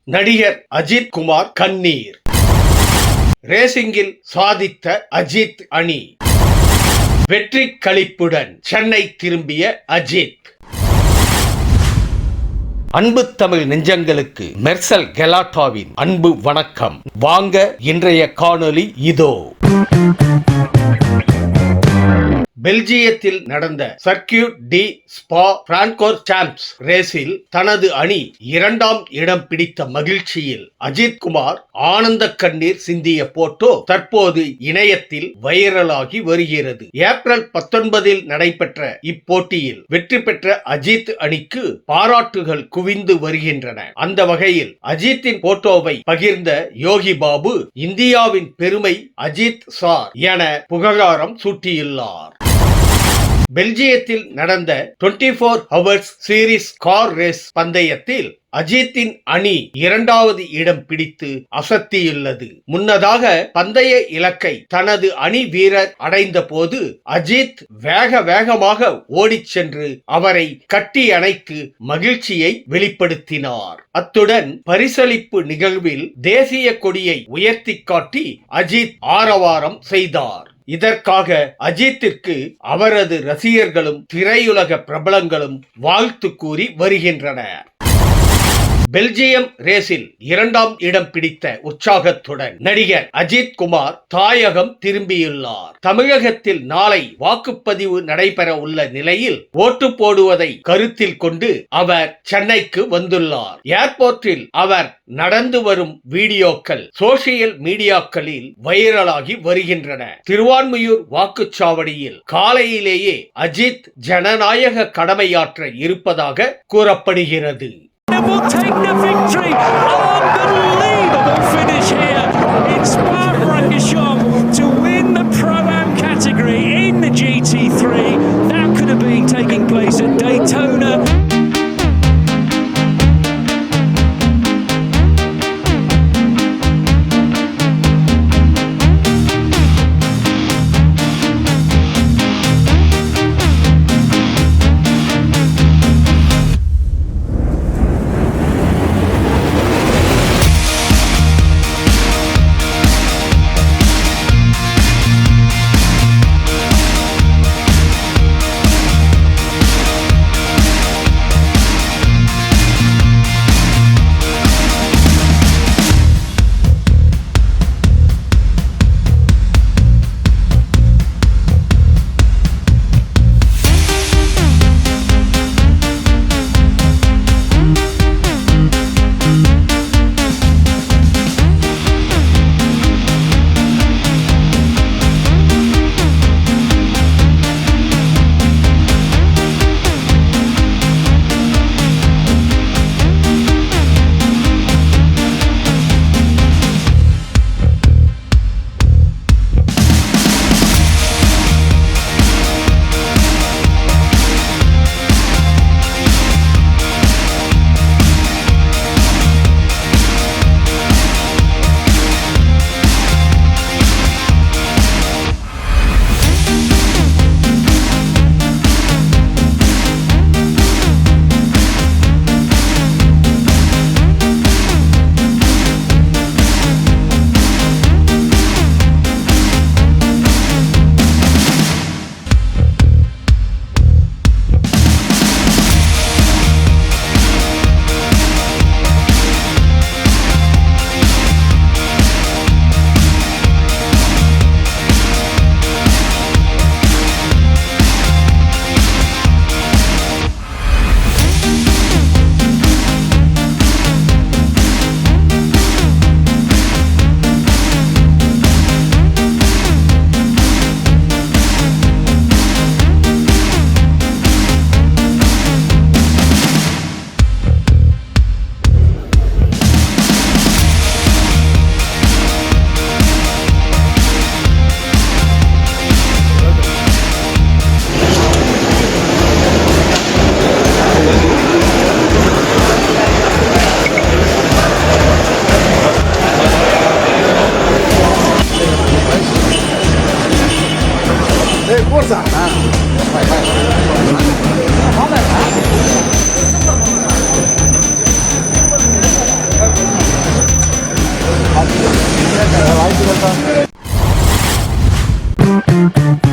நடிகர் அஜித் குமார் கண்ணீர். ரேசிங்கில் சாதித்த அஜித் அணி. வெற்றி களிப்புடன் சென்னை திரும்பிய அஜித். அன்பு தமிழ் நெஞ்சங்களுக்கு மெர்சல் கெலாட்டாவின் அன்பு வணக்கம். வாங்க இன்றைய காணொளி இதோ. பெல்ஜியத்தில் நடந்த சர்க்கியூட் டி ஸ்பா பிரான்கோர்சாம்ப்ஸ் ரேஸில் தனது அணி 2ஆம் இடம் பிடித்த மகிழ்ச்சியில் அஜித் குமார் ஆனந்த கண்ணீர் சிந்திய போட்டோ தற்போது இணையத்தில் வைரலாகி வருகிறது. ஏப்ரல் 19 நடைபெற்ற இப்போட்டியில் வெற்றி பெற்ற அஜித் அணிக்கு பாராட்டுகள் குவிந்து வருகின்றன. அந்த வகையில் அஜித்தின் போட்டோவை பகிர்ந்த யோகி பாபு இந்தியாவின் பெருமை அஜித் சார் என புகழாரம் சூட்டியுள்ளார். பெல்ஜியத்தில் நடந்த 24 ஹவர்ஸ் சீரிஸ் கார் ரேஸ் பந்தயத்தில் அஜித்தின் அணி 2வது இடம் பிடித்து அசத்தியுள்ளது. முன்னதாக பந்தய இலக்கை தனது அணி வீரர் அடைந்த போது அஜித் வேகமாக ஓடிச் சென்று அவரை கட்டி அணைத்து மகிழ்ச்சியை வெளிப்படுத்தினார். அத்துடன் பரிசளிப்பு நிகழ்வில் தேசிய கொடியை உயர்த்தி காட்டி அஜித் ஆரவாரம் செய்தார். இதற்காக அஜித்திற்கு அவரது ரசிகர்களும் திரையுலக பிரபலங்களும் வாழ்த்து கூறி வருகின்றனர். பெல்ஜியம் ரேஸில் 2ஆம் இடம் பிடித்த உற்சாகத்துடன் நடிகர் அஜித் குமார் தாயகம் திரும்பியுள்ளார். தமிழகத்தில் நாளை வாக்குப்பதிவு நடைபெற உள்ள நிலையில் ஓட்டு போடுவதை கருத்தில் கொண்டு அவர் சென்னைக்கு வந்துள்ளார். ஏர்போர்ட்டில் அவர் நடந்து வரும் வீடியோக்கள் சோசியல் மீடியாக்களில் வைரலாகி வருகின்றன. திருவான்மியூர் வாக்குச்சாவடியில் காலையிலேயே அஜித் ஜனநாயக கடமையாற்ற இருப்பதாக கூறப்படுகிறது. Will take the victory. Unbelievable finish here in Spa-Francorchamps to win the Pro-Am category in the GT3. That could have been taking place at Daytona. Thank you.